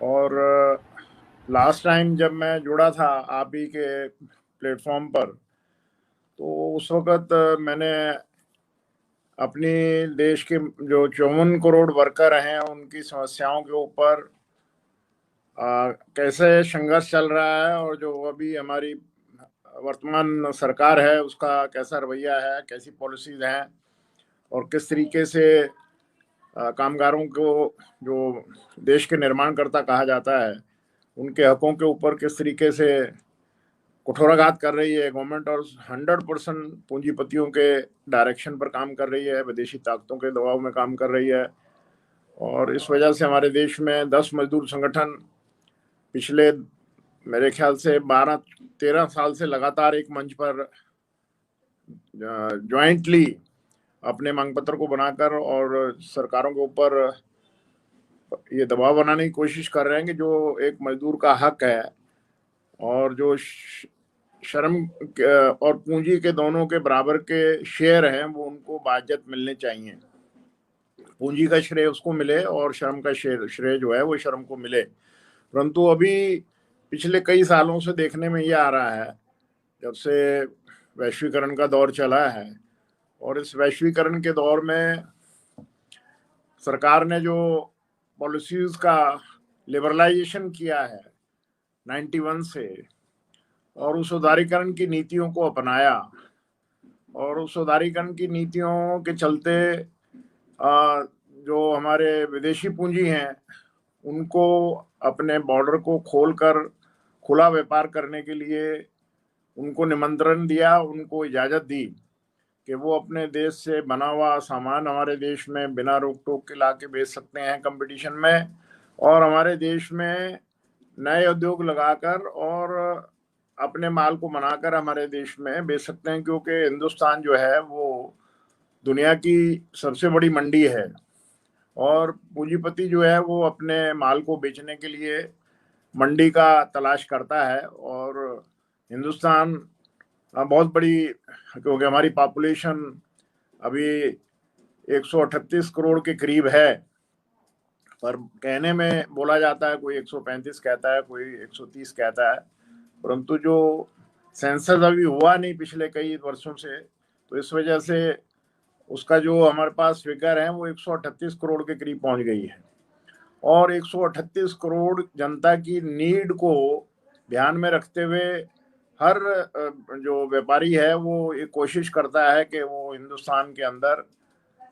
और last time जब मैं जुड़ा था आप ही के प्लेटफॉर्म पर, तो उस वक्त मैंने अपनी देश के जो 54 करोड़ वर्कर हैं उनकी समस्याओं के ऊपर कैसे संघर्ष चल रहा है, और जो अभी हमारी वर्तमान सरकार है उसका कैसा रवैया है, कैसी पॉलिसीज हैं, और किस तरीके से कामगारों को, जो देश के निर्माणकर्ता कहा जाता है, उनके हकों के ऊपर किस तरीके से कठोराघात कर रही है गवर्नमेंट, और 100% पूंजीपतियों के डायरेक्शन पर काम कर रही है, विदेशी ताकतों के दबाव में काम कर रही है। और इस वजह से हमारे देश में 10 मजदूर संगठन पिछले मेरे ख्याल से 12-13 साल से लगातार एक मंच पर ज्वाइंटली अपने मांग पत्र को बनाकर और सरकारों के ऊपर ये दबाव बनाने की कोशिश कर रहे हैं कि जो एक मजदूर का हक है, और जो श्रम और पूंजी के दोनों के बराबर के शेयर हैं, वो उनको बाज्यत मिलने चाहिए। पूंजी का श्रेय उसको मिले और श्रम का श्रेय जो है वो श्रम को मिले। परंतु अभी पिछले कई सालों से देखने में ये आ रहा है, जब से वैश्वीकरण का दौर चला है, और इस वैश्वीकरण के दौर में सरकार ने जो पॉलिसीज का लिबरलाइजेशन किया है 91 से, और उस उदारीकरण की नीतियों को अपनाया, और उस उदारीकरण की नीतियों के चलते जो हमारे विदेशी पूंजी हैं उनको अपने बॉर्डर को खोलकर खुला व्यापार करने के लिए उनको निमंत्रण दिया, उनको इजाज़त दी कि वो अपने देश से बना हुआ सामान हमारे देश में बिना रोक टोक के ला के बेच सकते हैं कंपटीशन में, और हमारे देश में नए उद्योग लगाकर और अपने माल को बनाकर हमारे देश में बेच सकते हैं, क्योंकि हिंदुस्तान जो है वो दुनिया की सबसे बड़ी मंडी है, और पूंजीपति जो है वो अपने माल को बेचने के लिए मंडी का तलाश करता है। और हिंदुस्तान बहुत बड़ी, क्योंकि हमारी पॉपुलेशन अभी 138 करोड़ के करीब है, पर कहने में बोला जाता है कोई 135 कहता है, कोई 130 कहता है, परंतु जो सेंसस अभी हुआ नहीं पिछले कई वर्षों से, तो इस वजह से उसका जो हमारे पास फिगर है वो 138 करोड़ के करीब पहुंच गई है। और 138 करोड़ जनता की नीड को ध्यान में रखते हुए हर जो व्यापारी है वो ये कोशिश करता है कि वो हिंदुस्तान के अंदर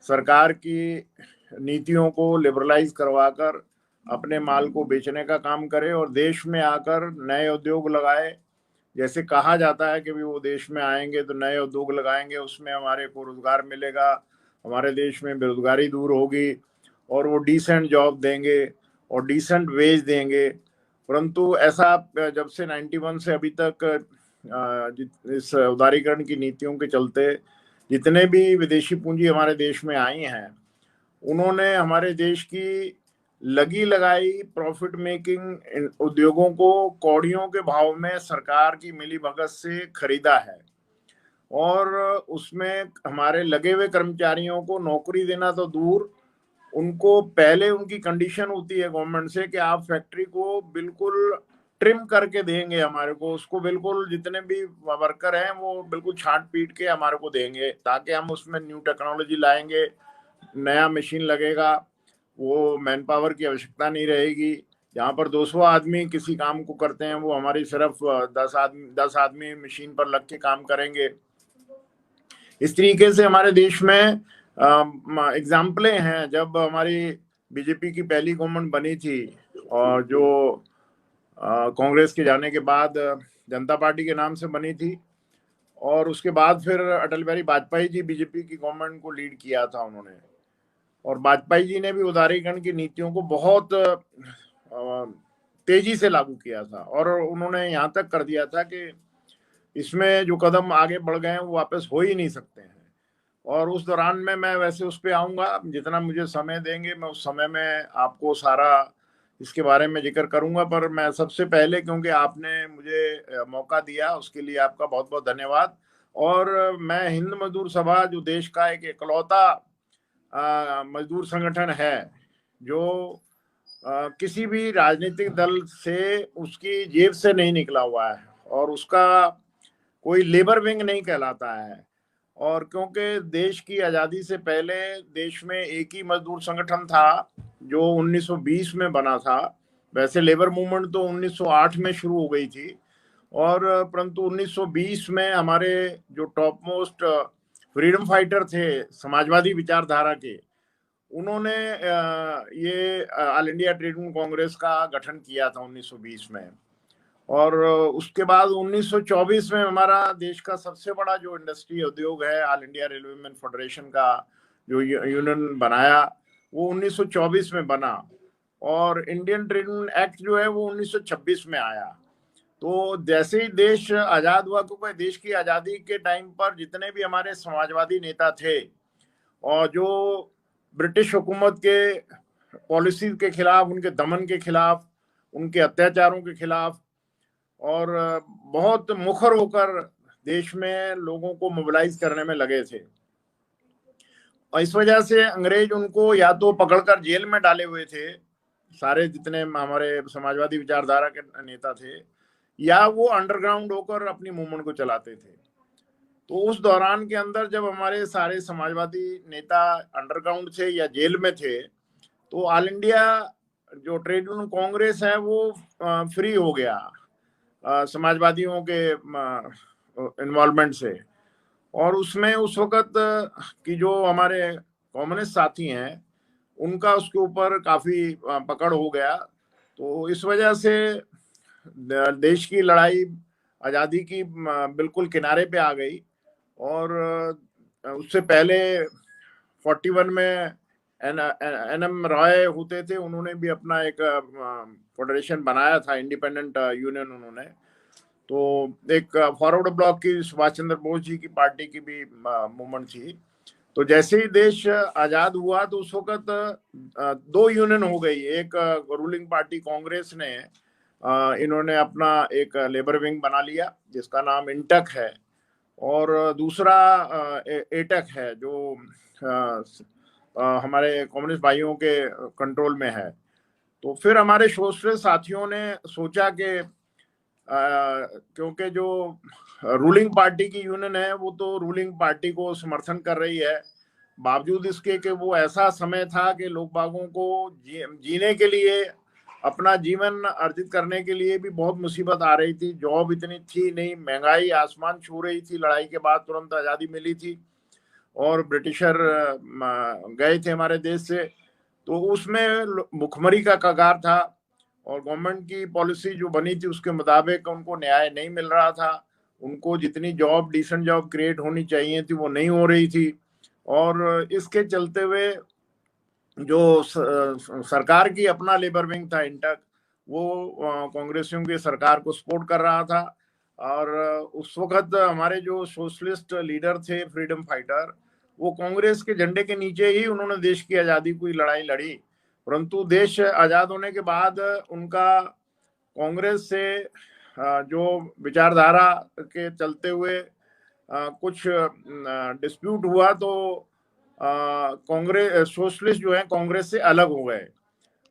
सरकार की नीतियों को लिबरलाइज करवाकर अपने माल को बेचने का काम करे, और देश में आकर नए उद्योग लगाए। जैसे कहा जाता है कि भी वो देश में आएंगे तो नए उद्योग लगाएंगे, उसमें हमारे को रोजगार मिलेगा, हमारे देश में बेरोजगारी दूर होगी, और वो डिसेंट जॉब देंगे और डिसेंट वेज देंगे। परंतु ऐसा जब से 91 से अभी तक इस उदारीकरण की नीतियों के चलते जितने भी विदेशी पूंजी हमारे देश में आई हैं, उन्होंने हमारे देश की लगी लगाई प्रॉफिट मेकिंग उद्योगों को कौड़ियों के भाव में सरकार की मिली भगत से खरीदा है, और उसमें हमारे लगे हुए कर्मचारियों को नौकरी देना तो दूर, उनको पहले उनकी कंडीशन होती है गवर्नमेंट से कि आप फैक्ट्री को बिल्कुल ट्रिम करके देंगे हमारे को, उसको बिल्कुल जितने भी वर्कर हैं वो बिल्कुल छांट पीट के हमारे को देंगे, ताकि हम उसमें न्यू टेक्नोलॉजी लाएंगे, नया मशीन लगेगा, वो मैन पावर की आवश्यकता नहीं रहेगी। जहाँ पर 200 आदमी किसी काम को करते हैं वो हमारी सिर्फ 10 आदमी मशीन पर लग के काम करेंगे। इस तरीके से हमारे देश में एग्जाम्पलें हैं। जब हमारी बीजेपी की पहली गवर्नमेंट बनी थी, और जो कांग्रेस के जाने के बाद जनता पार्टी के नाम से बनी थी, और उसके बाद फिर अटल बिहारी वाजपेयी जी बीजेपी की गवर्नमेंट को लीड किया था उन्होंने, और वाजपेयी जी ने भी उदारीकरण की नीतियों को बहुत तेजी से लागू किया था, और उन्होंने यहाँ तक कर दिया था कि इसमें जो कदम आगे बढ़ गए हैं वो वापस हो ही नहीं सकते हैं। और उस दौरान में मैं वैसे उस पर आऊँगा, जितना मुझे समय देंगे मैं उस समय में आपको सारा इसके बारे में जिक्र करूंगा। पर मैं सबसे पहले, क्योंकि आपने मुझे मौका दिया, उसके लिए आपका बहुत बहुत धन्यवाद। और मैं हिंद मजदूर सभा, जो देश का एक इकलौता मजदूर संगठन है जो किसी भी राजनीतिक दल से उसकी जेब से नहीं निकला हुआ है और उसका कोई लेबर विंग नहीं कहलाता है। और क्योंकि देश की आजादी से पहले देश में एक ही मजदूर संगठन था जो 1920 में बना था। वैसे लेबर मूवमेंट तो 1908 में शुरू हो गई थी, और परंतु 1920 में हमारे जो टॉप मोस्ट फ्रीडम फाइटर थे समाजवादी विचारधारा के, उन्होंने ये all India trade union Congress का गठन किया था 1920 में। और उसके बाद 1924 में हमारा देश का सबसे बड़ा जो इंडस्ट्री उद्योग है all India railway man federation का जो यूनियन बनाया, वो 1924 में बना। और इंडियन ट्रेड यूनियन एक्ट जो है वो 1926 में आया। तो जैसे ही देश आजाद हुआ, क्योंकि देश की आजादी के टाइम पर जितने भी हमारे समाजवादी नेता थे और जो ब्रिटिश हुकूमत के पॉलिसी के खिलाफ, उनके दमन के खिलाफ, उनके अत्याचारों के खिलाफ और बहुत मुखर होकर देश में लोगों को मोबिलाइज करने में लगे थे, और इस वजह से अंग्रेज उनको या तो पकड़कर जेल में डाले हुए थे, सारे जितने हमारे समाजवादी विचारधारा के नेता थे, या वो अंडरग्राउंड होकर अपनी मूवमेंट को चलाते थे। तो उस दौरान के अंदर जब हमारे सारे समाजवादी नेता अंडरग्राउंड थे या जेल में थे, तो ऑल इंडिया जो ट्रेड यूनियन कांग्रेस है वो फ्री हो गया समाजवादियों के इन्वॉल्वमेंट से। और उसमें उस वक्त की जो हमारे कम्युनिस्ट साथी हैं उनका उसके ऊपर काफी पकड़ हो गया। तो इस वजह से देश की लड़ाई आजादी की बिल्कुल किनारे पे आ गई। और उससे पहले 41 में एन एम रॉय होते थे, उन्होंने भी अपना एक फेडरेशन बनाया था, इंडिपेंडेंट यूनियन उन्होंने। तो एक फॉरवर्ड ब्लॉक की सुभाष चंद्र बोस जी की पार्टी की भी मूवमेंट थी। तो जैसे ही देश आजाद हुआ तो उस वक्त दो यूनियन हो गई। एक रूलिंग पार्टी कांग्रेस ने इन्होंने अपना एक लेबर विंग बना लिया जिसका नाम इंटक है, और दूसरा एटक है जो हमारे कम्युनिस्ट भाइयों के कंट्रोल में है। तो फिर हमारे सोशलिस्ट साथियों ने सोचा कि क्योंकि जो रूलिंग पार्टी की यूनियन है वो तो रूलिंग पार्टी को समर्थन कर रही है, बावजूद इसके कि वो ऐसा समय था कि लोग बागों को जीने के लिए, अपना जीवन अर्जित करने के लिए भी बहुत मुसीबत आ रही थी। जॉब इतनी थी नहीं, महंगाई आसमान छू रही थी, लड़ाई के बाद तुरंत आज़ादी मिली थी और ब्रिटिशर गए थे हमारे देश से। तो उसमें भुखमरी का कगार था और गवर्नमेंट की पॉलिसी जो बनी थी उसके मुताबिक उनको न्याय नहीं मिल रहा था। उनको जितनी जॉब, डिसेंट जॉब क्रिएट होनी चाहिए थी वो नहीं हो रही थी। और इसके चलते हुए जो सरकार की अपना लेबर विंग था इंटक, वो कांग्रेसियों की सरकार को सपोर्ट कर रहा था। और उस वक्त हमारे जो सोशलिस्ट लीडर थे, फ्रीडम फाइटर, वो कांग्रेस के झंडे के नीचे ही उन्होंने देश की आज़ादी की लड़ाई लड़ी। परंतु देश आज़ाद होने के बाद उनका कांग्रेस से जो विचारधारा के चलते हुए कुछ डिस्प्यूट हुआ, तो कांग्रेस सोशलिस्ट जो है कांग्रेस से अलग हो गए।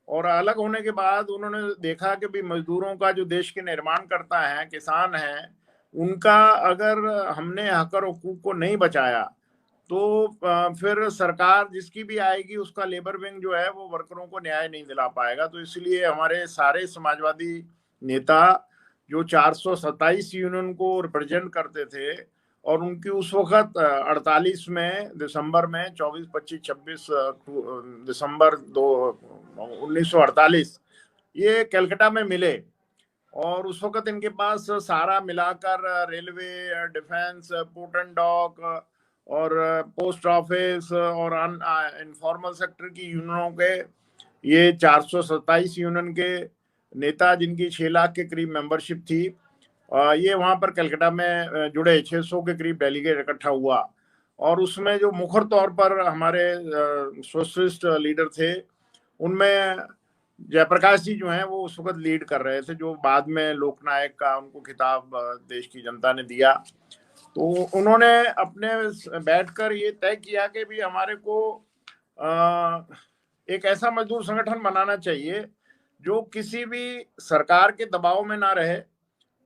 और अलग होने के बाद उन्होंने देखा कि भी मजदूरों का जो देश के निर्माण करता है, किसान है, उनका अगर हमने हक और हुकूक को नहीं बचाया तो फिर सरकार जिसकी भी आएगी उसका लेबर विंग जो है वो वर्करों को न्याय नहीं दिला पाएगा। तो इसलिए हमारे सारे समाजवादी नेता जो 427 यूनियन को रिप्रेजेंट करते थे, और उनकी उस वक्त 48 में दिसंबर में 24, 25, 26 दिसंबर 1948 ये कलकत्ता में मिले। और उस वक्त इनके पास सारा मिलाकर railway, defence, port and dock और पोस्ट ऑफिस और इनफॉर्मल सेक्टर की यूनियनों के ये 427 यूनियन के नेता, जिनकी 6 लाख के करीब मेंबरशिप थी, ये वहां पर कलकत्ता में जुड़े। 600 के करीब डेलीगेट इकट्ठा हुआ। और उसमें जो मुखर तौर पर हमारे सोशलिस्ट लीडर थे, उनमें जयप्रकाश जी जो हैं वो उस वक्त लीड कर रहे थे, जो बाद में लोकनायक का उनको खिताब देश की जनता ने दिया। तो उन्होंने अपने बैठकर ये तय किया कि भी हमारे को एक ऐसा मजदूर संगठन बनाना चाहिए जो किसी भी सरकार के दबाव में ना रहे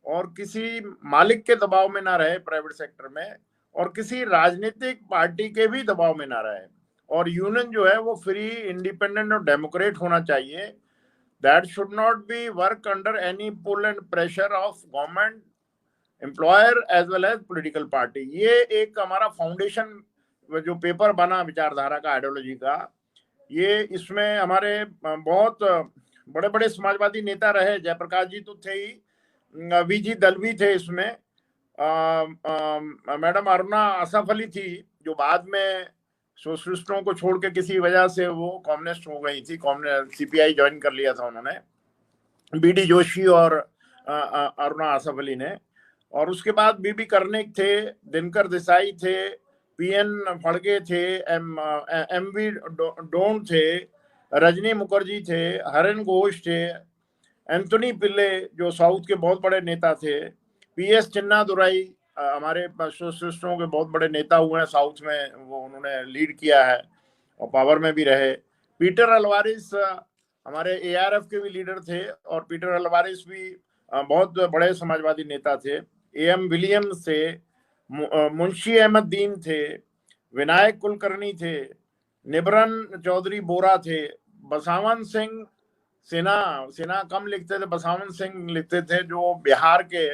और किसी मालिक के दबाव में ना रहे प्राइवेट सेक्टर में, और किसी राजनीतिक पार्टी के भी दबाव में ना रहे। और यूनियन जो है वो फ्री, इंडिपेंडेंट और डेमोक्रेट होना चाहिए। That should not be work under any pull and pressure of government, employer as well as political party. ये एक हमारा फाउंडेशन जो पेपर बना विचारधारा का, आइडियोलॉजी का, ये इसमें हमारे बहुत बड़े बड़े समाजवादी नेता रहे। जयप्रकाश जी तो थे ही, वीजी दलवी थे इसमें, मैडम अरुणा आसफ अली थी जो बाद में सोशलिस्टों को छोड़ के किसी वजह से वो कम्युनिस्ट हो गई थी, सीपीआई ज्वाइन कर लिया था उन्होंने, बीडी जोशी और अरुणा आसफ अली ने। और उसके बाद बीबी कर्णिक थे, दिनकर देसाई थे, पीएन फड़के थे, एमवी डोन थे, रजनी मुखर्जी थे, हरेन घोष थे, एंथोनी पिल्ले जो साउथ के बहुत बड़े नेता थे, पीएस चिन्नादुराई हमारे सोशलिस्टों के बहुत बड़े नेता हुए हैं साउथ में, वो उन्होंने लीड किया है और पावर में भी रहे। पीटर अल्वारिस हमारे एआरएफ के भी लीडर थे, और पीटर अल्वारिस भी बहुत बड़े समाजवादी नेता थे। एएम विलियम्स थे, मुंशी अहमद दीन थे, विनायक कुलकर्णी थे, निबरन चौधरी बोरा थे, बसावन सिंह सेना सेना कम लिखते थे, बसावन सिंह लिखते थे, जो बिहार के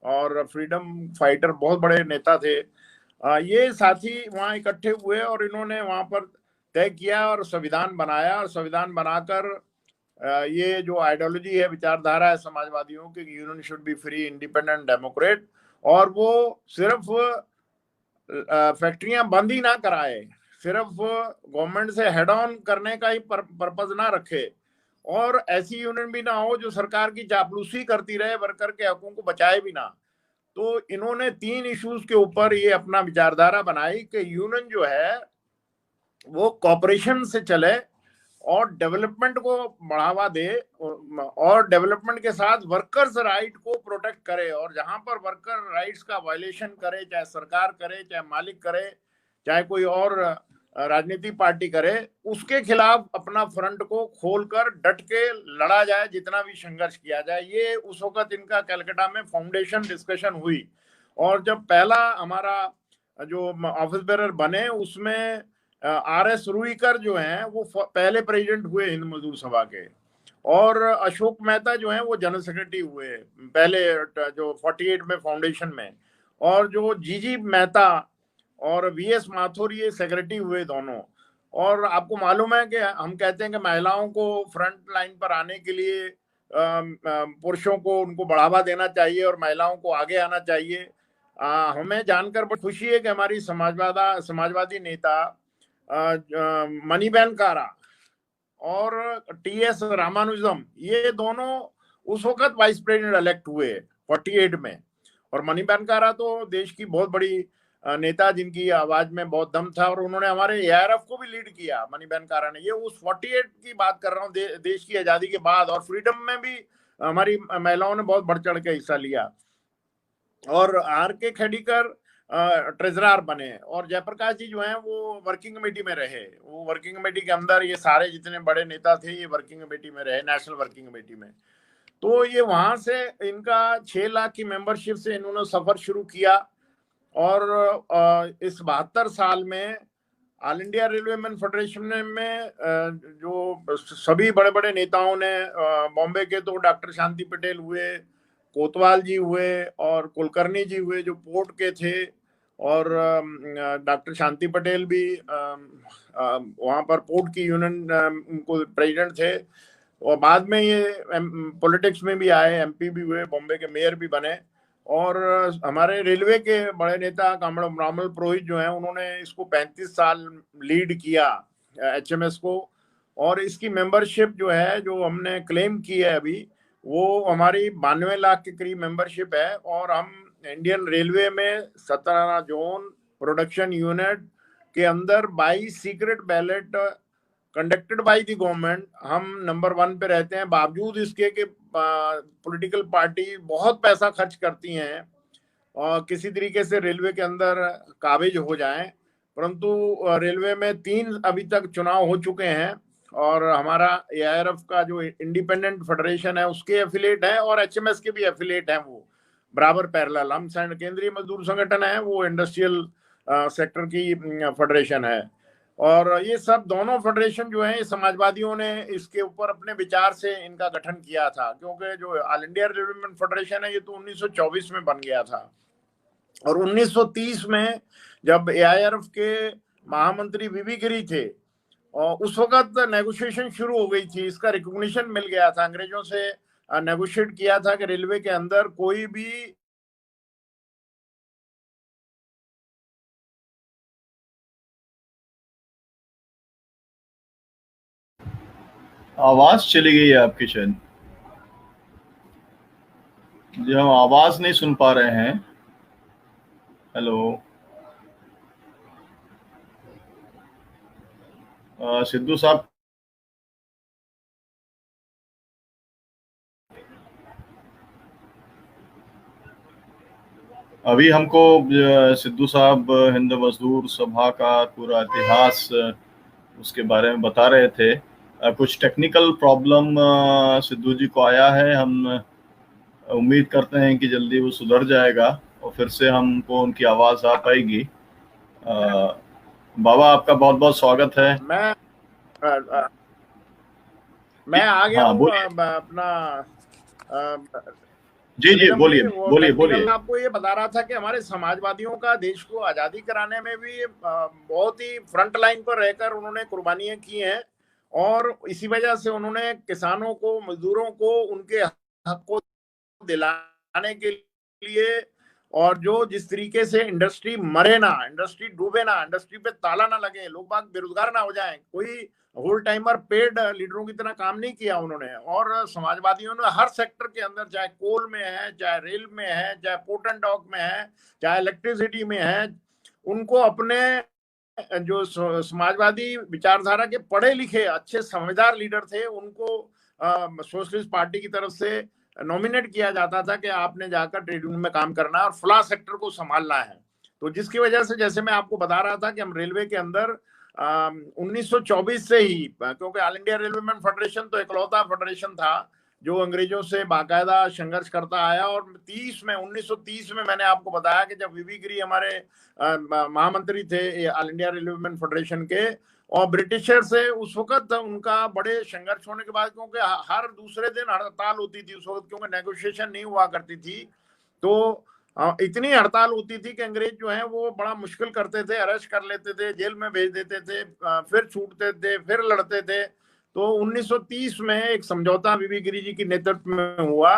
और फ्रीडम फाइटर बहुत बड़े नेता थे। ये साथी वहाँ इकट्ठे हुए और इन्होंने वहाँ पर तय किया और संविधान बनाया, और संविधान बनाकर ये जो आइडियोलॉजी है, विचारधारा है समाजवादियों की, union should be free, independent, Democrat, और वो सिर्फ फैक्ट्रियां बंद ही ना कराए, सिर्फ गवर्नमेंट से हेड ऑन करने का ही पर्पज ना रखे, और ऐसी यूनियन भी ना हो जो सरकार की चापलूसी करती रहे, वर्कर के हकों को बचाए भी ना। तो इन्होंने 3 इश्यूज के ऊपर ये अपना विचारधारा बनाई कि यूनियन जो है वो कॉपरेशन से चले और डेवलपमेंट को बढ़ावा दे, और डेवलपमेंट के साथ वर्कर्स राइट को प्रोटेक्ट करे, और जहां पर वर्कर राइट्स का वायलेशन करे, चाहे सरकार करे, चाहे मालिक करे, चाहे कोई और राजनीतिक पार्टी करे, उसके खिलाफ अपना फ्रंट को खोलकर डट के लड़ा जाए, जितना भी संघर्ष किया जाए। ये उस वक्त इनका कलकत्ता में फाउंडेशन डिस्कशन हुई, और जब पहला हमारा जो ऑफिस बेरर बने उसमें आर.एस. रुईकर जो हैं वो पहले प्रेसिडेंट हुए हिंद मजदूर सभा के, और अशोक मेहता जो हैं वो जनरल सेक्रेटरी हुए पहले जो 48 में फाउंडेशन में, और जो जीजी मेहता और वीएस माथुर ये सेक्रेटरी हुए दोनों। और आपको मालूम है कि हम कहते हैं कि महिलाओं को फ्रंट लाइन पर आने के लिए पुरुषों को उनको बढ़ावा देना चाहिए और महिलाओं को आगे आना चाहिए। हमें जानकर बहुत खुशी है कि हमारी समाजवादी नेता मणिबेन कारा और टीएस रामानुजम, ये दोनों उस वक्त वाइस प्रेसिडेंट इलेक्ट हुए 48 में। और मणिबेन कारा तो देश की बहुत बड़ी नेता जिनकी आवाज में बहुत दम था, और उन्होंने हमारे एआरएफ को भी लीड किया मणिबेन कारा ने। ये उस 48 की बात कर रहा हूँ, देश की आजादी के बाद, और फ्रीडम में भी हमारी महिलाओं ने बहुत बढ़ चढ़ के हिस्सा लिया। और आर के खेडीकर ट्रेजरर बने, और जयप्रकाश जी जो हैं वो वर्किंग कमेटी में रहे। वो वर्किंग कमेटी के अंदर ये सारे जितने बड़े नेता थे ये वर्किंग कमेटी में रहे, नेशनल वर्किंग कमेटी में। तो ये वहां से इनका 6 लाख की मेंबरशिप से इन्होंने सफर शुरू किया, और इस 72 साल में all India railway man federation में जो सभी बड़े बड़े नेताओं ने, बॉम्बे के तो डॉक्टर शांति पटेल हुए, कोतवाल जी हुए, और कुलकर्णी जी हुए जो पोर्ट के थे, और डॉक्टर शांति पटेल भी वहाँ पर पोर्ट की यूनियन को प्रेसिडेंट थे, और बाद में ये पॉलिटिक्स में भी आए, एमपी भी हुए, बॉम्बे के मेयर भी बने। और हमारे रेलवे के बड़े नेता रामल पुरोहित जो हैं उन्होंने इसको 35 साल लीड किया एचएमएस को, और इसकी मेंबरशिप जो है जो हमने क्लेम की है अभी, वो हमारी 92 लाख के करीब मेंबरशिप है। और हम इंडियन रेलवे में 17 जोन प्रोडक्शन यूनिट के अंदर 22 secret ballot conducted by the government हम नंबर 1 पे रहते हैं, बावजूद इसके कि पॉलिटिकल पार्टी बहुत पैसा खर्च करती हैं और किसी तरीके से रेलवे के अंदर काबिज हो जाएं। परंतु रेलवे में 3 अभी तक चुनाव हो चुके हैं, और हमारा एआईआरएफ का जो इंडिपेंडेंट फेडरेशन है उसके एफिलिएट है, और एचएमएस के भी एफिलिएट हैं, वो बराबर पैरेलल। हम केंद्रीय मजदूर संगठन है, वो इंडस्ट्रियल सेक्टर की फेडरेशन है। और ये सब दोनों फेडरेशन जो है, समाजवादियों ने इसके ऊपर अपने विचार से इनका गठन किया था, क्योंकि जो ऑल इंडिया डेवलपमेंट फेडरेशन है ये तो 1924 में बन गया था। और 1930 में जब एआईआरएफ के महामंत्री वीवी गिरी थे, और उस वक्त नेगोशिएशन शुरू हो गई थी, इसका रिकॉग्निशन मिल गया था, अंग्रेजों से नेगोशिएट किया था कि रेलवे के अंदर कोई भी आवाज चली गई है आपकी शायद जी, हम आवाज नहीं सुन पा रहे हैं। हेलो सिद्धू साहब, अभी हमको सिद्धू साहब हिंद मजदूर सभा का पूरा इतिहास उसके बारे में बता रहे थे। कुछ टेक्निकल प्रॉब्लम सिद्धू जी को आया है, हम उम्मीद करते हैं कि जल्दी वो सुधर जाएगा और फिर से हमको उनकी आवाज आ पाएगी। बाबा आपका बहुत बहुत स्वागत है। मैं आ गया हाँ हूँ बोलिए। अपना जी जी नीलम बोलिए जी, वो बोलिए बोलिए। टेक्निकल आपको ये बता रहा था कि हमारे समाजवादियों का देश को आजादी कराने में भी बहुत ही फ्रंट लाइन पर रहकर उन्होंने कुर्बानियां की हैं, और इसी वजह से उन्होंने किसानों को, मजदूरों को उनके हक को दिलाने के लिए, और जो जिस तरीके से इंडस्ट्री मरे ना, इंडस्ट्री डूबे ना, इंडस्ट्री पे ताला ना लगे, लोग बाग बेरोजगार ना हो जाएं, कोई होल टाइमर पेड लीडरों की तरह काम नहीं किया उन्होंने। और समाजवादियों ने हर सेक्टर के अंदर, चाहे कोल में है, चाहे रेल में है, चाहे पोर्ट एंड डॉक में है, चाहे इलेक्ट्रिसिटी में है, उनको अपने जो समाजवादी विचारधारा के पढ़े लिखे अच्छे समझदार लीडर थे, उनको सोशलिस्ट पार्टी की तरफ से नॉमिनेट किया जाता था कि आपने जाकर ट्रेड यूनियन में काम करना है और फला सेक्टर को संभालना है। तो जिसकी वजह से, जैसे मैं आपको बता रहा था कि हम रेलवे के अंदर 1924 से ही, क्योंकि ऑल इंडिया रेलवेमैन फेडरेशन तो इकलौता फेडरेशन था जो अंग्रेजों से बाकायदा संघर्ष करता आया। और 1930 में मैंने आपको बताया कि जब वीवी गिरी हमारे महामंत्री थे ऑल इंडिया रेलवेमैन फेडरेशन के, और ब्रिटिशर से उस वक्त उनका बड़े संघर्ष होने के बाद, क्योंकि हर दूसरे दिन हड़ताल होती थी उस वक्त, क्योंकि नेगोशिएशन नहीं हुआ करती थी, तो इतनी हड़ताल होती थी कि अंग्रेज जो है वो बड़ा मुश्किल करते थे, अरेस्ट कर लेते थे, जेल में भेज देते थे, फिर छूटते थे, फिर लड़ते थे। तो 1930 में एक समझौता वीवी गिरी जी के नेतृत्व में हुआ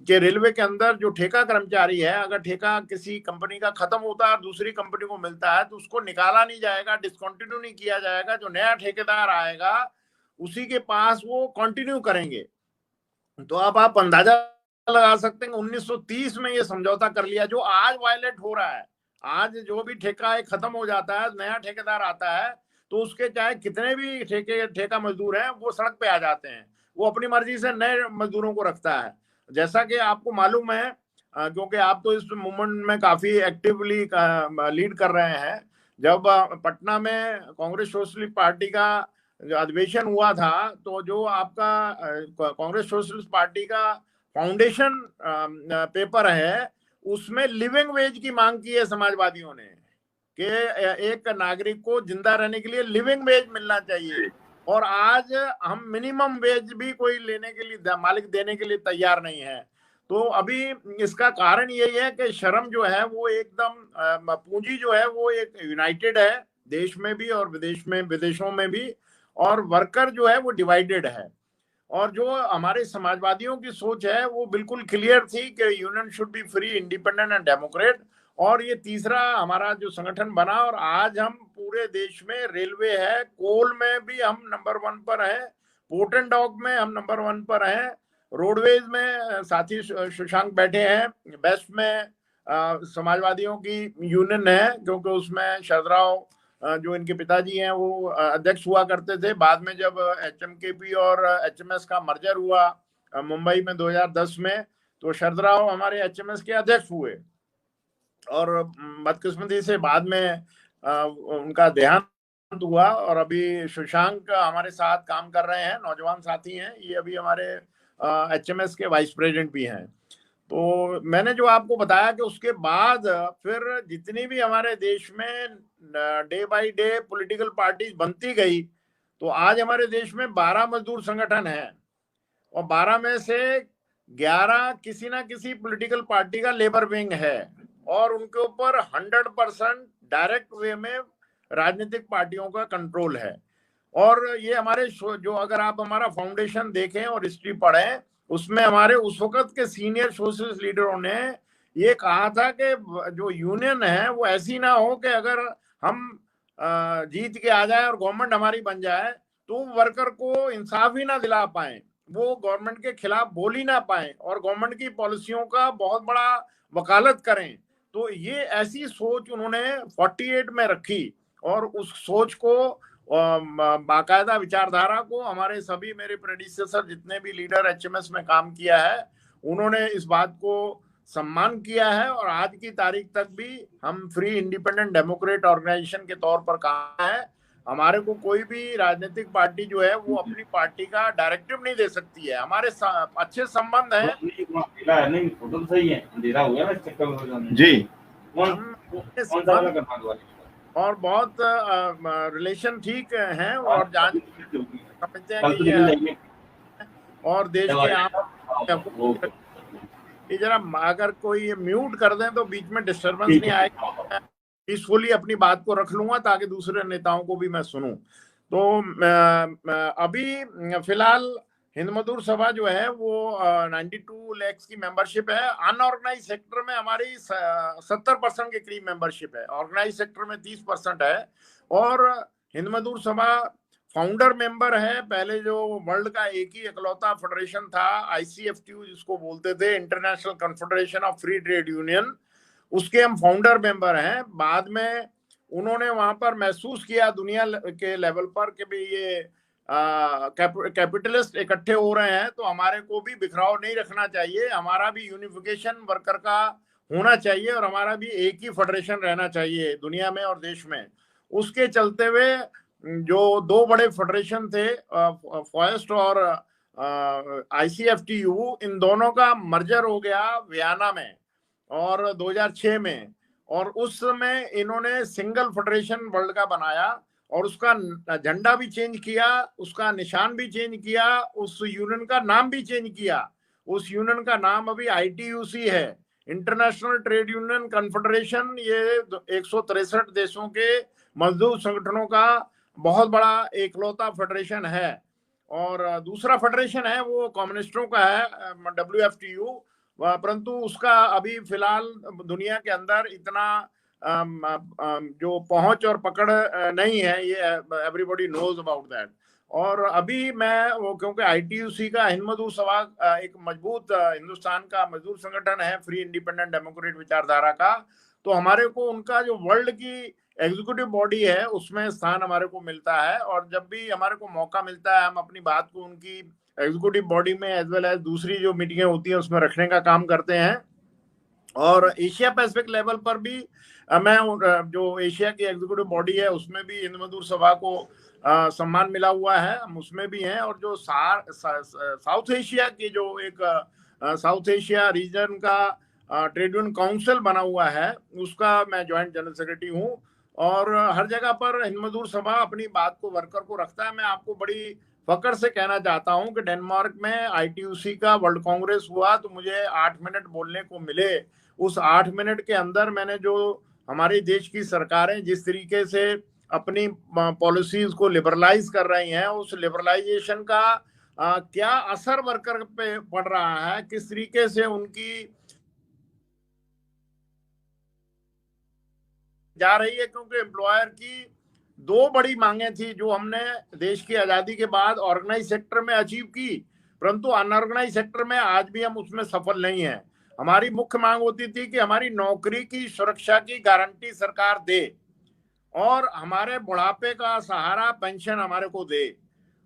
कि रेलवे के अंदर जो ठेका कर्मचारी है, अगर ठेका किसी कंपनी का खत्म होता है और दूसरी कंपनी को मिलता है, तो उसको निकाला नहीं जाएगा, डिसकंटिन्यू नहीं किया जाएगा, जो नया ठेकेदार आएगा उसी के पास वो कंटिन्यू करेंगे। तो अब आप अंदाजा लगा सकते हैं 1930 में ये समझौता कर लिया, जो आज वायलेट हो रहा है। आज जो भी ठेका है खत्म हो जाता है, नया ठेकेदार आता है, तो उसके चाहे कितने भी ठेका मजदूर हैं वो सड़क पे आ जाते हैं, वो अपनी मर्जी से नए मजदूरों को रखता है। जैसा कि आपको मालूम है, क्योंकि आप तो इस मूवमेंट में काफी एक्टिवली लीड कर रहे हैं, जब पटना में कांग्रेस सोशलिस्ट पार्टी का जो अधिवेशन हुआ था, तो जो आपका कांग्रेस सोशलिस्ट पार्टी का फाउंडेशन पेपर है, उसमें लिविंग वेज की मांग की है समाजवादियों ने कि एक नागरिक को जिंदा रहने के लिए लिविंग वेज मिलना चाहिए। और आज हम मिनिमम वेज भी कोई लेने के लिए, मालिक देने के लिए तैयार नहीं है। तो अभी इसका कारण यही है कि श्रम जो है वो एकदम, पूंजी जो है वो एक यूनाइटेड है, देश में भी और विदेश में, विदेशों में भी, और वर्कर जो है वो डिवाइडेड है। और जो हमारे समाजवादियों की सोच है वो बिल्कुल क्लियर थी कि union should be free, independent and Democrat. और ये तीसरा हमारा जो संगठन बना, और आज हम पूरे देश में, रेलवे है, कोल में भी हम नंबर 1 पर है, पोर्ट एंड डॉक में हम नंबर 1 पर हैं, रोडवेज में साथी शशांक बैठे हैं, बेस्ट में समाजवादियों की यूनियन है, क्योंकि उसमें शरदराव जो इनके पिताजी हैं वो अध्यक्ष हुआ करते थे। बाद में जब एचएमकेपी और एचएमएस का मर्जर हुआ मुंबई में 2010 में, तो शरदराव हमारे एचएमएस के अध्यक्ष हुए, और बदकिस्मती से बाद में उनका देहांत हुआ और अभी शशांक हमारे साथ काम कर रहे हैं, नौजवान साथी हैं, ये अभी हमारे HMS के वाइस प्रेसिडेंट भी हैं। तो मैंने जो आपको बताया कि उसके बाद फिर जितनी भी हमारे देश में day by day political parties बनती गई, तो आज हमारे देश में 12 मजदूर संगठन है और 12 में से 11 किसी ना किसी पॉलिटिकल पार्टी का लेबर विंग है और उनके ऊपर 100% डायरेक्ट वे में राजनीतिक पार्टियों का कंट्रोल है। और ये हमारे जो अगर आप हमारा फाउंडेशन देखें और हिस्ट्री पढ़ें, उसमें हमारे उस वक्त के सीनियर सोशलिस्ट लीडरों ने ये कहा था कि जो यूनियन है वो ऐसी ना हो कि अगर हम जीत के आ जाए और गवर्नमेंट हमारी बन जाए तो वर्कर को इंसाफ ही ना दिला पाए, वो गवर्नमेंट के खिलाफ बोल ही ना पाए और गवर्नमेंट की पॉलिसियों का बहुत बड़ा वकालत करें। तो ये ऐसी सोच उन्होंने 48 में रखी और उस सोच को बाकायदा विचारधारा को हमारे सभी मेरे प्रेडिसेसर जितने भी लीडर HMS में काम किया है उन्होंने इस बात को सम्मान किया है और आज की तारीख तक भी हम फ्री इंडिपेंडेंट डेमोक्रेट ऑर्गेनाइजेशन के तौर पर काम है। हमारे को कोई भी राजनीतिक पार्टी जो है वो अपनी पार्टी का डायरेक्टिव नहीं दे सकती है। हमारे अच्छे संबंध हैं। नहीं फोटो तो सही है, अंधेरा हो गया ना चक्कर हो जाने जी। और बहुत रिलेशन ठीक हैं और जान समझते हैं कि ये और देश के आम जरा अगर कोई म्यूट कर दें तो बीच में डिस्टरबेंस नहीं आएगा, पीसफुली अपनी बात को रख लूंगा ताकि दूसरे नेताओं को भी मैं सुनूं। तो अभी फिलहाल हिंद मजदूर सभा जो है वो 92 लाख की मेंबरशिप है। अनऑर्गेनाइज सेक्टर में हमारी 70% के करीब मेंबरशिप है, ऑर्गेनाइज सेक्टर में 30% है। और हिंद मजदूर सभा फाउंडर मेंबर है, पहले जो वर्ल्ड का एक ही इकलौता फेडरेशन था ICFTU जिसको बोलते थे, international confederation of free trade union, उसके हम फाउंडर मेंबर हैं। बाद में उन्होंने वहां पर महसूस किया दुनिया के लेवल पर कि भाई ये कैपिटलिस्ट इकट्ठे हो रहे हैं तो हमारे को भी बिखराव नहीं रखना चाहिए, हमारा भी यूनिफिकेशन वर्कर का होना चाहिए और हमारा भी एक ही फेडरेशन रहना चाहिए दुनिया में और देश में। उसके चलते हुए जो दो बड़े फेडरेशन थे फॉरेस्ट और ICFTU, इन दोनों का मर्जर हो गया वियना में और 2006 में, और उस समय इन्होंने सिंगल फेडरेशन वर्ल्ड का बनाया और उसका झंडा भी चेंज किया, उसका निशान भी चेंज किया, उस यूनियन का नाम भी चेंज किया। उस यूनियन का नाम अभी ITUC है, इंटरनेशनल ट्रेड यूनियन कॉन्फेडरेशन। ये 163 देशों के मजदूर संगठनों का बहुत बड़ा एकलौता फेडरेशन है। और दूसरा फेडरेशन है वो कम्युनिस्टों का है, WFTU, परंतु उसका अभी फिलहाल दुनिया के अंदर इतना जो पहुंच और पकड़ नहीं है, ये एवरीबॉडी नोज अबाउट दैट। और अभी मैं वो क्योंकि ITUC का हिंद मजदूर सभा एक मजबूत हिंदुस्तान का मजदूर संगठन है फ्री इंडिपेंडेंट डेमोक्रेट विचारधारा का, तो हमारे को उनका जो वर्ल्ड की एग्जीक्यूटिव बॉडी है उसमें स्थान हमारे को मिलता है और जब भी हमारे को मौका मिलता है हम अपनी बात को उनकी एग्जीक्यूटिव बॉडी में एज वेल एज दूसरी जो मीटिंगें होती हैं उसमें रखने का काम करते हैं। और एशिया पैसिफिक लेवल पर भी मैं जो एशिया की एग्जीक्यूटिव बॉडी है उसमें भी हिंद मजदूर सभा को सम्मान मिला हुआ है, हम उसमें भी हैं। और जो साउथ एशिया की जो एक साउथ एशिया रीजन का ट्रेड यूनियन काउंसिल बना हुआ है उसका मैं ज्वाइंट जनरल सेक्रेटरी हूँ। और हर जगह पर हिंद मजदूर सभा अपनी बात को वर्कर को रखता है। मैं आपको बड़ी फकर से कहना चाहता हूं कि डेनमार्क में ITUC का वर्ल्ड कांग्रेस हुआ तो मुझे 8 मिनट बोलने को मिले। उस 8 मिनट के अंदर मैंने जो हमारे देश की सरकारें जिस तरीके से अपनी पॉलिसीज को लिबरलाइज कर रही हैं, उस लिबरलाइजेशन का क्या असर वर्कर पे पड़ रहा है, किस तरीके से उनकी जा रही है। क्योंकि एम्प्लॉयर की दो बड़ी मांगे थी जो हमने देश की आजादी के बाद ऑर्गेनाइज सेक्टर में अचीव की, परंतु अनऑर्गेनाइज सेक्टर में आज भी हम उसमें सफल नहीं है। हमारी मुख्य मांग होती थी कि हमारी नौकरी की सुरक्षा की गारंटी सरकार दे और हमारे बुढ़ापे का सहारा पेंशन हमारे को दे।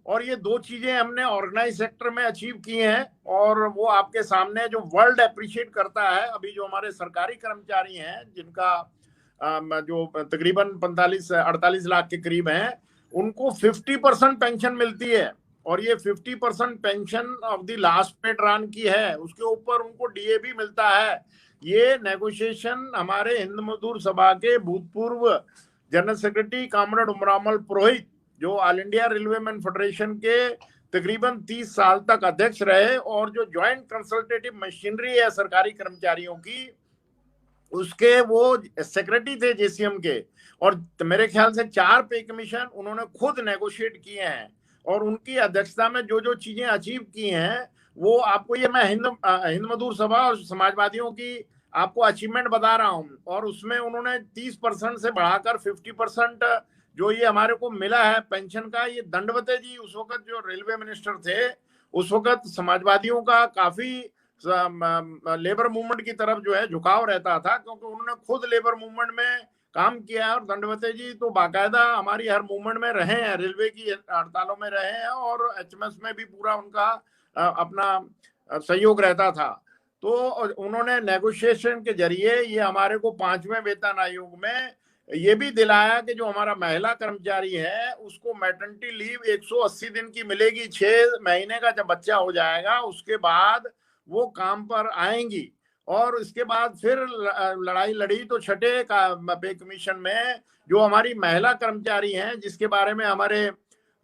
और ये दो चीजें हमने ऑर्गेनाइज सेक्टर में अचीव की हैं और वो आपके सामने जो वर्ल्ड अप्रिशिएट करता है। अभी जो हमारे सरकारी कर्मचारी हैं जिनका जो तकरीबन 45-48 लाख के करीब हैं, उनको 50% पेंशन मिलती है। और ये 50% pension of the last paid run की है, उसके ऊपर उनको डीए भी मिलता है। ये नेगोशिएशन हमारे हिंद मजदूर सभा के भूतपूर्व जनरल सेक्रेटरी कॉमरेड उमरामल पुरोहित, जो all India railway man federation के तकरीबन 30 साल तक अध्यक्ष रहे और जो ज्वाइंट कंसल्टेटिव मशीनरी है सरकारी कर्मचारियों की, उसके वो सेक्रेटरी थे जेसीएम के। और मेरे ख्याल से 4 पे कमीशन उन्होंने खुद नेगोशिएट किए हैं और उनकी अध्यक्षता में जो जो चीजें अचीव की हैं, वो आपको ये मैं हिंद मजदूर सभा और समाजवादियों की आपको अचीवमेंट बता रहा हूं। और उसमें उन्होंने 30% से बढ़ाकर 50% जो ये हमारे को मिला है पेंशन का। ये दंडवते जी उस वक्त जो रेलवे मिनिस्टर थे, उस वक्त समाजवादियों का काफी लेबर मूवमेंट की तरफ जो है झुकाव रहता था, क्योंकि उन्होंने खुद लेबर मूवमेंट में काम किया है। और दंडवते जी तो बाकायदा हमारी हर मूवमेंट में रहे हैं, रेलवे की हड़तालों में रहे हैं और एचएमएस में भी पूरा उनका अपना सहयोग रहता था। तो उन्होंने नेगोशिएशन के जरिए ये हमारे को 5वें वेतन आयोग में ये भी दिलाया कि जो हमारा महिला कर्मचारी है उसको मैटरनिटी लीव 180 दिन की मिलेगी। 6 महीने का जब बच्चा हो जाएगा उसके बाद वो काम पर आएंगी। और इसके बाद फिर लड़ाई लड़ी तो छठे का पे कमीशन में जो हमारी महिला कर्मचारी हैं, जिसके बारे में हमारे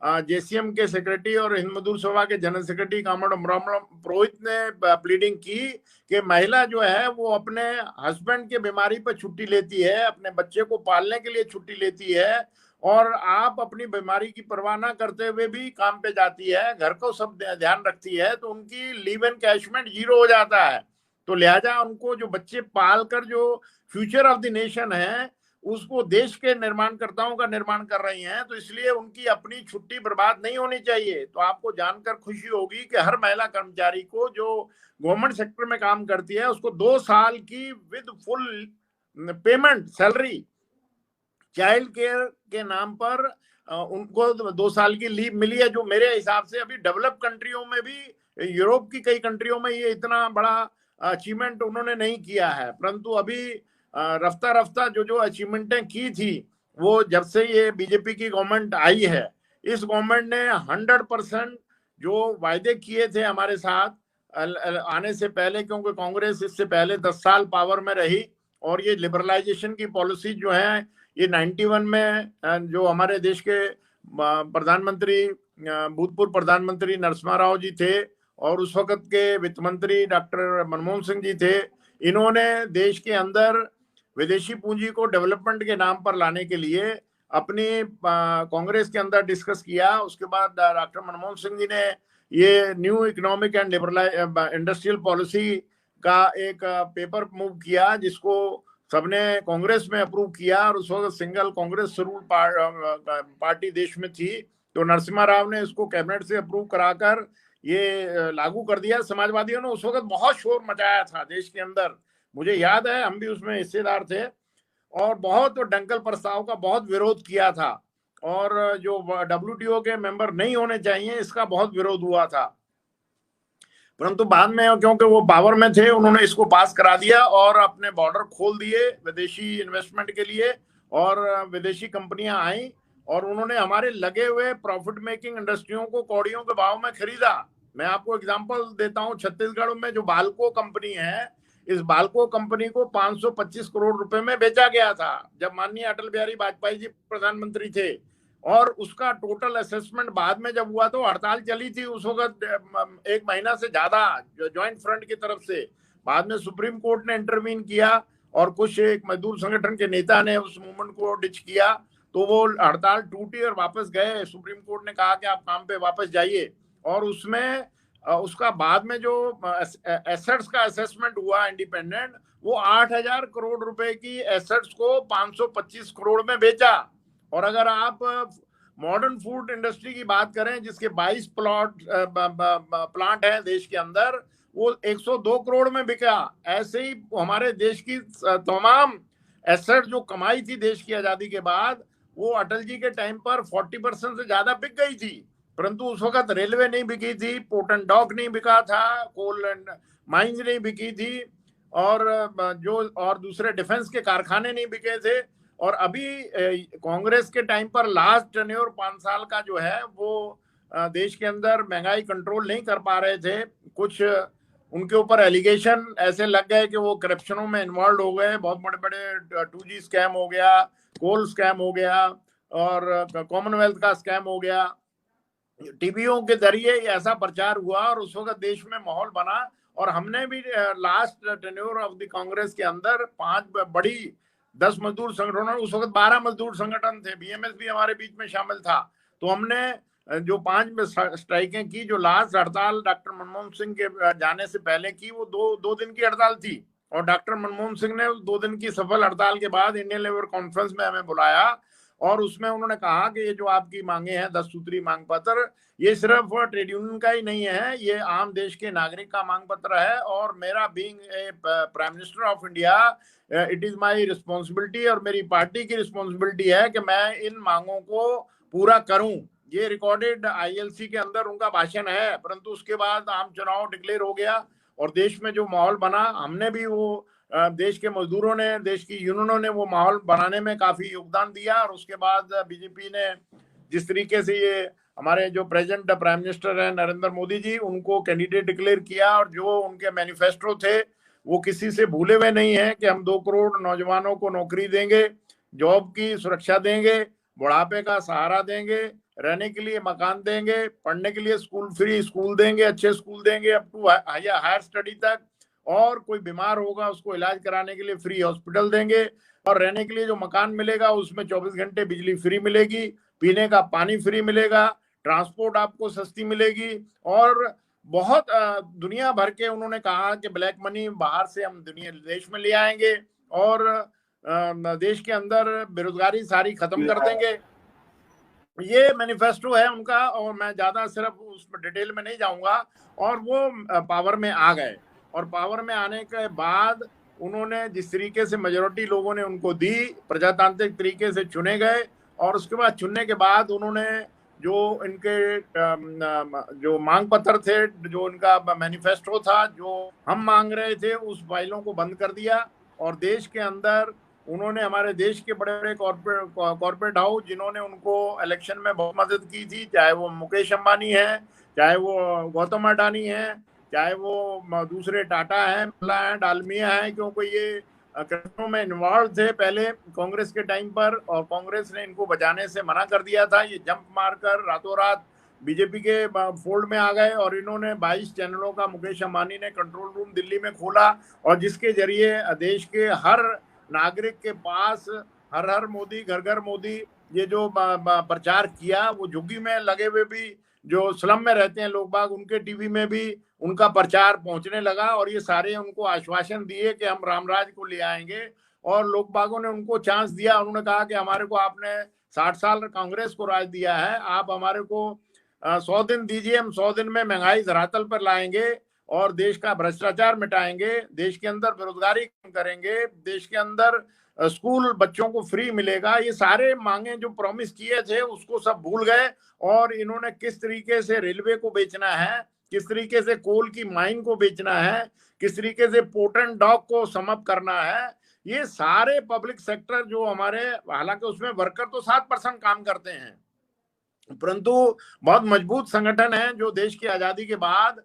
जेसीएम के सेक्रेटरी और हिंद मजदूर सभा के जनरल सेक्रेटरी कॉमरेड उमरामल पुरोहित ने प्लीडिंग की कि महिला जो है वो अपने हस्बैंड के बीमारी पर छुट्टी लेती है, अपने बच्चे को पालने के लिए छुट्टी लेती है, और आप अपनी बीमारी की परवाह ना करते हुए भी काम पे जाती है, घर को सब ध्यान रखती है, तो उनकी लीव एंड कैशमेंट 0 हो जाता है। तो लिहाजा उनको जो बच्चे पाल कर जो फ्यूचर ऑफ द नेशन है उसको देश के निर्माणकर्ताओं का निर्माण कर रही हैं, तो इसलिए उनकी अपनी छुट्टी बर्बाद नहीं होनी चाहिए। तो आपको जानकर खुशी होगी कि हर महिला कर्मचारी को जो गवर्नमेंट सेक्टर में काम करती है उसको 2 साल की with full payment salary child care के नाम पर उनको 2 साल की लीव मिली है, जो मेरे हिसाब से अभी डेवलप कंट्रियों में भी, यूरोप की कई कंट्रियों में ये इतना बड़ा अचीवमेंट उन्होंने नहीं किया है। परंतु अभी रफ्ता रफ्ता जो जो अचीवमेंटें की थी वो जब से ये बीजेपी की गवर्नमेंट आई है, इस गवर्नमेंट ने 100% जो वायदे किए थे हमारे साथ आने से पहले, क्योंकि कांग्रेस इससे पहले 10 साल पावर में रही, और ये लिबरलाइजेशन की पॉलिसी जो है ये 91 में जो हमारे देश के प्रधानमंत्री भूतपूर्व प्रधानमंत्री नरसिम्हा राव जी थे और उस वक्त के वित्त मंत्री डॉक्टर मनमोहन सिंह जी थे, इन्होंने देश के अंदर विदेशी पूंजी को डेवलपमेंट के नाम पर लाने के लिए अपनी कांग्रेस के अंदर डिस्कस किया। उसके बाद डॉक्टर मनमोहन सिंह जी ने ये new economic and industrial policy का एक पेपर मूव किया, जिसको सबने कांग्रेस में अप्रूव किया, और उस वक्त सिंगल कांग्रेस रूल पार्टी देश में थी। तो नरसिम्हा राव ने इसको कैबिनेट से अप्रूव कराकर ये लागू कर दिया। समाजवादियों ने उस वक्त बहुत शोर मचाया था देश के अंदर, मुझे याद है, हम भी उसमें हिस्सेदार थे, और बहुत डंकल प्रस्ताव का बहुत विरोध किया था, और जो डब्ल्यूटीओ के मेंबर नहीं होने चाहिए इसका बहुत विरोध हुआ था। परंतु बाद में क्योंकि वो पावर में थे, उन्होंने इसको पास करा दिया और अपने बॉर्डर खोल दिए विदेशी इन्वेस्टमेंट के लिए, और विदेशी कंपनियां आई और उन्होंने हमारे लगे हुए प्रॉफिट मेकिंग इंडस्ट्रियों को कौड़ियों के भाव में खरीदा। मैं आपको एग्जांपल देता हूं, छत्तीसगढ़ में जो बाल्को कंपनी है, इस बाल्को कंपनी को 525 करोड़ रुपए में बेचा गया था जब माननीय अटल बिहारी वाजपेयी जी प्रधानमंत्री थे, और उसका टोटल असेसमेंट बाद में जब हुआ तो हड़ताल चली थी उस वक्त 1 महीना से ज्यादा ज्वाइंट फ्रंट की तरफ से। बाद में सुप्रीम कोर्ट ने इंटरवीन किया और कुछ एक मजदूर संगठन के नेता ने उस मूवमेंट को डिच किया, तो वो हड़ताल टूटी और वापस गए। सुप्रीम कोर्ट ने कहा कि आप काम पे वापस जाइए, और उसमें उसका बाद में जो एसेट्स का असेसमेंट हुआ इंडिपेंडेंट, वो 8,000 करोड़ रुपए की एसेट्स को 525 करोड़ में बेचा। और अगर आप मॉडर्न फूड इंडस्ट्री की बात करें जिसके 22 प्लांट हैं देश के अंदर, वो 102 करोड़ में बिका। ऐसे ही हमारे देश की तमाम एसेट जो कमाई थी देश की आजादी के बाद, वो अटल जी के टाइम पर 40% से ज्यादा बिक गई थी। परंतु उस वक्त रेलवे नहीं बिकी थी, पोर्ट एंड डॉक नहीं बिका था, कोल एंड माइंस नहीं बिकी थी, और जो और दूसरे डिफेंस के कारखाने नहीं बिके थे। और अभी कांग्रेस के टाइम पर लास्ट टेन्योर 5 साल का जो है वो देश के अंदर महंगाई कंट्रोल नहीं कर पा रहे थे। कुछ उनके ऊपर एलिगेशन ऐसे लग गए कि वो करप्शनों में इन्वॉल्व हो गए। बहुत बड़े बड़े 2G स्कैम हो गया, कोल स्कैम हो गया और कॉमनवेल्थ का स्कैम हो गया। टीवीओं के जरिए ऐसा प्रचार हुआ और उस वक्त देश में माहौल बना। और हमने भी last tenure of the Congress के अंदर 5 बड़ी 10 मजदूर संगठनों, उस वक्त 12 मजदूर संगठन थे, बीएमएस भी हमारे बीच में शामिल था। तो हमने जो 5 स्ट्राइकें की, जो लास्ट हड़ताल डॉक्टर मनमोहन सिंह के जाने से पहले की, वो दो दिन की हड़ताल थी। और डॉक्टर मनमोहन सिंह ने 2 दिन की सफल हड़ताल के बाद इंडियन लेबर कॉन्फ्रेंस में हमें बुलाया और उसमें उन्होंने कहा कि ये जो आपकी मांगे हैं 10 सूत्री मांग पत्र, ये सिर्फ ट्रेड यूनियन का ही नहीं है, ये आम देश के नागरिक का मांग पत्र है। और मेरा being a prime minister of India, it is my responsibility और मेरी पार्टी की रिस्पॉन्सिबिलिटी है कि मैं इन मांगों को पूरा करूं। ये रिकॉर्डेड ILC के अंदर उनका भाषण है। परंतु उसके बाद आम चुनाव डिक्लेयर हो गया और देश में जो माहौल बना, हमने भी वो देश के मजदूरों ने, देश की यूनियनों ने वो माहौल बनाने में काफी योगदान दिया। और उसके बाद बीजेपी ने जिस तरीके से ये हमारे जो प्रेजेंट प्राइम मिनिस्टर है नरेंद्र मोदी जी, उनको कैंडिडेट डिक्लेयर किया और जो उनके मैनिफेस्टो थे वो किसी से भूले हुए नहीं है कि हम 2 करोड़ नौजवानों को नौकरी देंगे, जॉब की सुरक्षा देंगे, बुढ़ापे का सहारा देंगे, रहने के लिए मकान देंगे, पढ़ने के लिए फ्री स्कूल देंगे, अच्छे स्कूल देंगे अप टू हायर स्टडी तक, और कोई बीमार होगा उसको इलाज कराने के लिए फ्री हॉस्पिटल देंगे, और रहने के लिए जो मकान मिलेगा उसमें 24 घंटे बिजली फ्री मिलेगी, पीने का पानी फ्री मिलेगा, ट्रांसपोर्ट आपको सस्ती मिलेगी। और बहुत दुनिया भर के उन्होंने कहा कि ब्लैक मनी बाहर से हम देश में ले आएंगे और देश के अंदर बेरोजगारी सारी खत्म कर देंगे। ये मैनिफेस्टो है उनका और मैं ज्यादा सिर्फ उस डिटेल में नहीं जाऊंगा। और वो पावर में आ गए और पावर में आने के बाद उन्होंने जिस तरीके से मेजोरिटी लोगों ने उनको दी, प्रजातांत्रिक तरीके से चुने गए। और उसके बाद चुनने के बाद उन्होंने जो इनके जो मांग पत्र थे, जो इनका मैनिफेस्टो था, जो हम मांग रहे थे, उस फाइलों को बंद कर दिया। और देश के अंदर उन्होंने हमारे देश के बड़े बड़े कॉर्पोरेट हाउस जिन्होंने उनको इलेक्शन में बहुत मदद की थी, चाहे वो मुकेश अंबानी है, चाहे वो गौतम अडानी है, चाहे वो दूसरे टाटा है, डालमिया है, क्योंकि ये कृष्णों में इन्वॉल्व थे पहले कांग्रेस के टाइम पर और कांग्रेस ने इनको बचाने से मना कर दिया था। ये जंप मारकर रातों रात बीजेपी के फोल्ड में आ गए और इन्होंने 22 चैनलों का मुकेश अंबानी ने कंट्रोल रूम दिल्ली में खोला और जिसके जरिए देश के हर नागरिक के पास हर हर मोदी घर घर मोदी ये जो प्रचार किया, वो झुग्गी में लगे हुए भी जो स्लम में रहते हैं लोग बाग, उनके टीवी में भी उनका प्रचार पहुंचने लगा। और ये सारे उनको आश्वासन दिए कि हम रामराज को ले आएंगे और लोग बागों ने उनको चांस दिया। उन्होंने कहा कि हमारे को आपने 60 साल कांग्रेस को राज दिया है, आप हमारे को 100 दिन दीजिए, हम 100 दिन में महंगाई धरातल पर लाएंगे और देश का भ्रष्टाचार मिटाएंगे, देश के अंदर बेरोजगारी कम करेंगे, देश के अंदर स्कूल बच्चों को फ्री मिलेगा। ये सारे मांगे जो प्रॉमिस किए थे उसको सब भूल गए और इन्होंने किस तरीके से रेलवे को बेचना है, किस तरीके से कोल की माइन को बेचना है, किस तरीके से पोर्ट एंड डॉक को समअप करना है, ये सारे पब्लिक सेक्टर जो हमारे, हालांकि उसमें वर्कर तो 7% काम करते हैं, परंतु बहुत मजबूत संगठन है जो देश की आजादी के बाद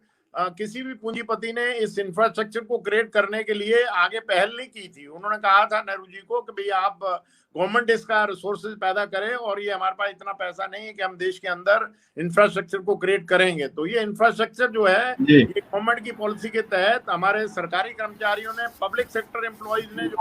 किसी भी पूंजीपति ने इस इंफ्रास्ट्रक्चर को क्रिएट करने के लिए आगे पहल नहीं की थी। उन्होंने कहा था नेहरू जी को कि भाई आप गवर्नमेंट इसका रिसोर्सेज पैदा करे और ये हमारे पास इतना पैसा नहीं है कि हम देश के अंदर इंफ्रास्ट्रक्चर को क्रिएट करेंगे। तो ये इंफ्रास्ट्रक्चर जो है ये गवर्नमेंट की पॉलिसी के तहत हमारे सरकारी कर्मचारियों ने, पब्लिक सेक्टर एम्प्लॉइज ने जो